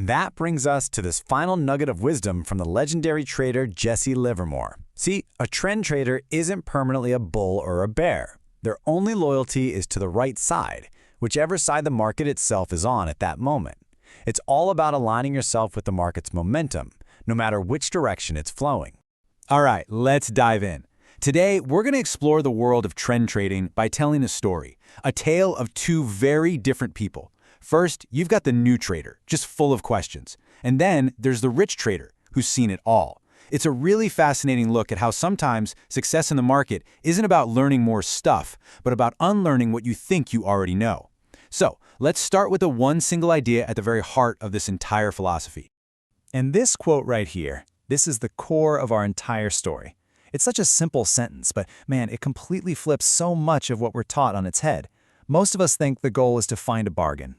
that brings us to this final nugget of wisdom from the legendary trader Jesse Livermore. See, a trend trader isn't permanently a bull or a bear. Their only loyalty is to the right side, whichever side the market itself is on at that moment. It's all about aligning yourself with the market's momentum, no matter which direction it's flowing. All right, let's dive in. Today, we're going to explore the world of trend trading by telling a story, a tale of two very different people. First, you've got the new trader, just full of questions. And then there's the rich trader, who's seen it all. It's a really fascinating look at how sometimes success in the market isn't about learning more stuff, but about unlearning what you think you already know. So, let's start with the one single idea at the very heart of this entire philosophy. And this quote right here, this is the core of our entire story. It's such a simple sentence, but man, it completely flips so much of what we're taught on its head. Most of us think the goal is to find a bargain,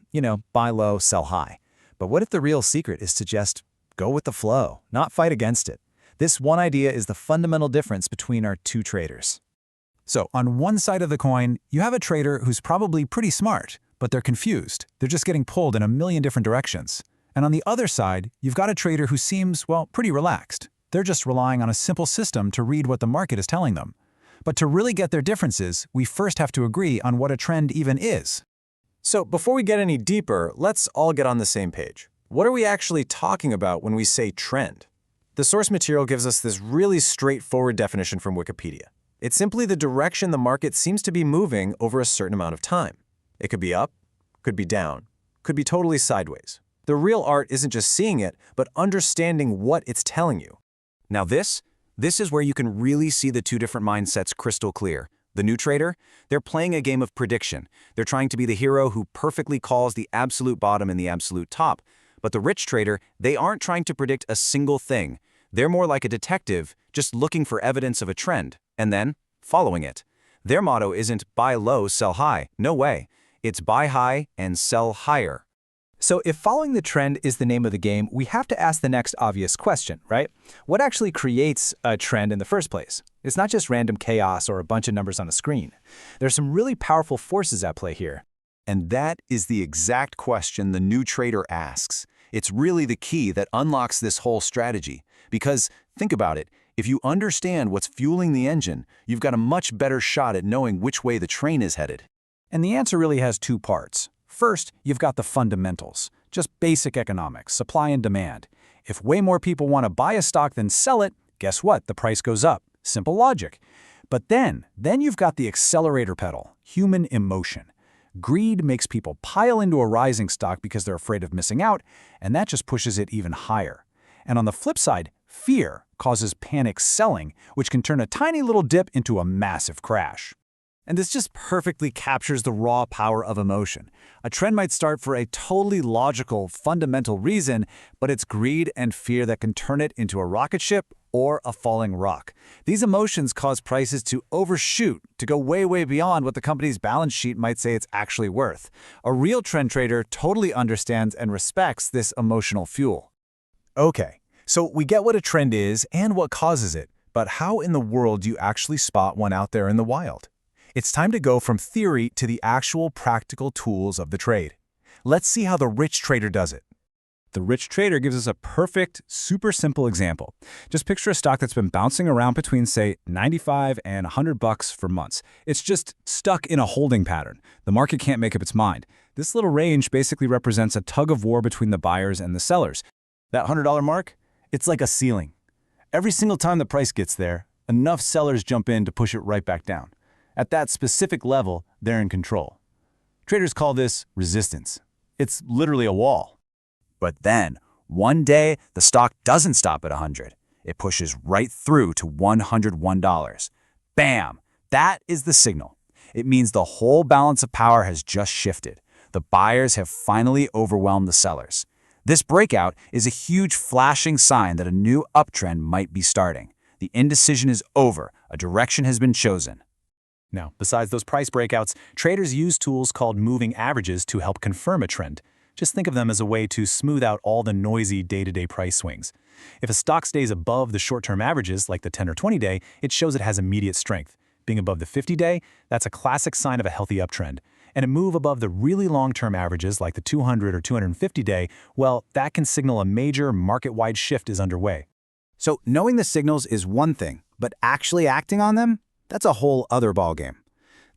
buy low, sell high. But what if the real secret is to just go with the flow, not fight against it? This one idea is the fundamental difference between our two traders. So, on one side of the coin, you have a trader who's probably pretty smart, but they're confused. They're just getting pulled in a million different directions. And on the other side, you've got a trader who seems, well, pretty relaxed. They're just relying on a simple system to read what the market is telling them. But to really get their differences, we first have to agree on what a trend even is. So before we get any deeper, let's all get on the same page. What are we actually talking about when we say trend? The source material gives us this really straightforward definition from Wikipedia. It's simply the direction the market seems to be moving over a certain amount of time. It could be up, could be down, could be totally sideways. The real art isn't just seeing it, but understanding what it's telling you. Now this is where you can really see the two different mindsets crystal clear. The new trader, they're playing a game of prediction. They're trying to be the hero who perfectly calls the absolute bottom and the absolute top. But the rich trader, they aren't trying to predict a single thing. They're more like a detective, just looking for evidence of a trend, and then following it. Their motto isn't buy low, sell high. No way. It's buy high and sell higher. So if following the trend is the name of the game, we have to ask the next obvious question, right? What actually creates a trend in the first place? It's not just random chaos or a bunch of numbers on a screen. There's some really powerful forces at play here. And that is the exact question the new trader asks. It's really the key that unlocks this whole strategy. Because, think about it, if you understand what's fueling the engine, you've got a much better shot at knowing which way the train is headed. And the answer really has two parts. First, you've got the fundamentals, just basic economics, supply and demand. If way more people want to buy a stock than sell it, guess what? The price goes up. Simple logic. But then you've got the accelerator pedal, human emotion. Greed makes people pile into a rising stock because they're afraid of missing out, and that just pushes it even higher. And on the flip side, fear causes panic selling, which can turn a tiny little dip into a massive crash. And this just perfectly captures the raw power of emotion. A trend might start for a totally logical, fundamental reason, but it's greed and fear that can turn it into a rocket ship or a falling rock. These emotions cause prices to overshoot, to go way, way beyond what the company's balance sheet might say it's actually worth. A real trend trader totally understands and respects this emotional fuel. Okay, so we get what a trend is and what causes it, but how in the world do you actually spot one out there in the wild? It's time to go from theory to the actual practical tools of the trade. Let's see how the rich trader does it. The rich trader gives us a perfect, super simple example. Just picture a stock that's been bouncing around between, say, 95 and $100 for months. It's just stuck in a holding pattern. The market can't make up its mind. This little range basically represents a tug of war between the buyers and the sellers. That $100 mark, it's like a ceiling. Every single time the price gets there, enough sellers jump in to push it right back down. At that specific level, they're in control. Traders call this resistance. It's literally a wall. But then, one day, the stock doesn't stop at 100. It pushes right through to $101. Bam! That is the signal. It means the whole balance of power has just shifted. The buyers have finally overwhelmed the sellers. This breakout is a huge flashing sign that a new uptrend might be starting. The indecision is over. A direction has been chosen. Now, besides those price breakouts, traders use tools called moving averages to help confirm a trend. Just think of them as a way to smooth out all the noisy day-to-day price swings. If a stock stays above the short-term averages, like the 10 or 20-day, it shows it has immediate strength. Being above the 50-day, that's a classic sign of a healthy uptrend. And a move above the really long-term averages like the 200 or 250-day, well, that can signal a major market-wide shift is underway. So knowing the signals is one thing, but actually acting on them? That's a whole other ballgame.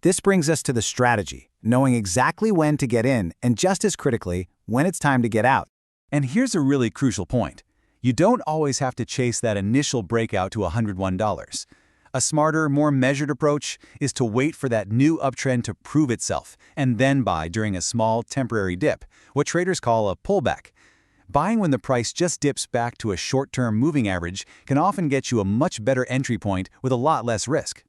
This brings us to the strategy, knowing exactly when to get in and just as critically, when it's time to get out. And here's a really crucial point. You don't always have to chase that initial breakout to $101. A smarter, more measured approach is to wait for that new uptrend to prove itself and then buy during a small, temporary dip, what traders call a pullback. Buying when the price just dips back to a short-term moving average can often get you a much better entry point with a lot less risk.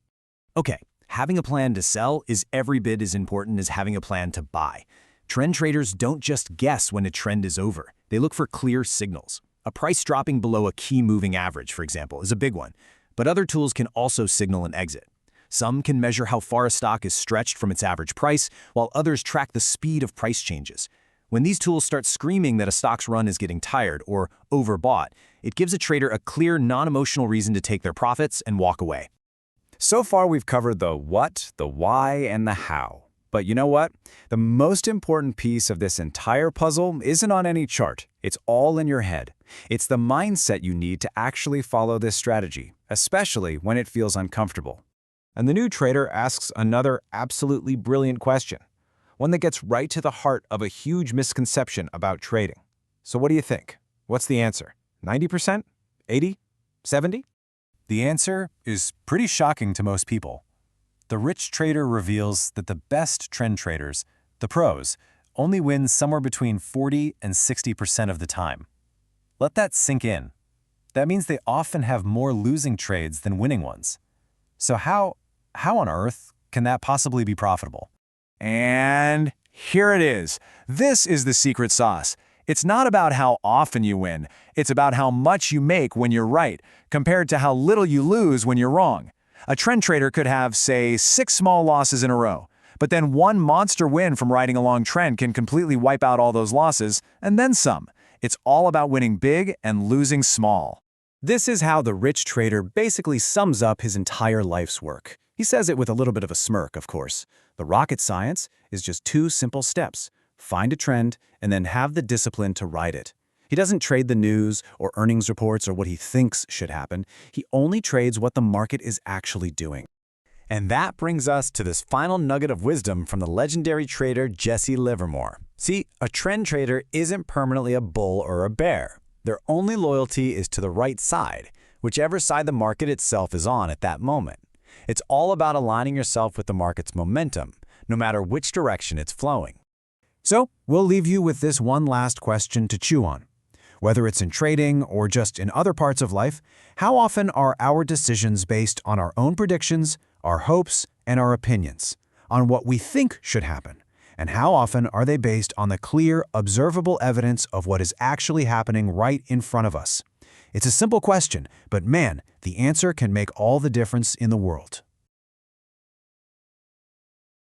Okay, having a plan to sell is every bit as important as having a plan to buy. Trend traders don't just guess when a trend is over. They look for clear signals. A price dropping below a key moving average, for example, is a big one. But other tools can also signal an exit. Some can measure how far a stock is stretched from its average price, while others track the speed of price changes. When these tools start screaming that a stock's run is getting tired or overbought, it gives a trader a clear, non-emotional reason to take their profits and walk away. So far, we've covered the what, the why, and the how. But you know what? The most important piece of this entire puzzle isn't on any chart. It's all in your head. It's the mindset you need to actually follow this strategy, especially when it feels uncomfortable. And the new trader asks another absolutely brilliant question, one that gets right to the heart of a huge misconception about trading. So what do you think? What's the answer? 90%? 80? 70? The answer is pretty shocking to most people. The rich trader reveals that the best trend traders, the pros, only win somewhere between 40 and 60% of the time. Let that sink in. That means they often have more losing trades than winning ones. So how on earth can that possibly be profitable? And here it is. This is the secret sauce. It's not about how often you win. It's about how much you make when you're right, compared to how little you lose when you're wrong. A trend trader could have, say, 6 small losses in a row, but then one monster win from riding a long trend can completely wipe out all those losses, and then some. It's all about winning big and losing small. This is how the rich trader basically sums up his entire life's work. He says it with a little bit of a smirk, of course. The rocket science is just 2 simple steps. Find a trend and then have the discipline to ride it. He doesn't trade the news or earnings reports or what he thinks should happen. He only trades what the market is actually doing. And that brings us to this final nugget of wisdom from the legendary trader Jesse Livermore. See, a trend trader isn't permanently a bull or a bear. Their only loyalty is to the right side, whichever side the market itself is on at that moment. It's all about aligning yourself with the market's momentum, no matter which direction it's flowing. So, we'll leave you with this one last question to chew on. Whether it's in trading or just in other parts of life, how often are our decisions based on our own predictions, our hopes, and our opinions, on what we think should happen? And how often are they based on the clear, observable evidence of what is actually happening right in front of us? It's a simple question, but man, the answer can make all the difference in the world.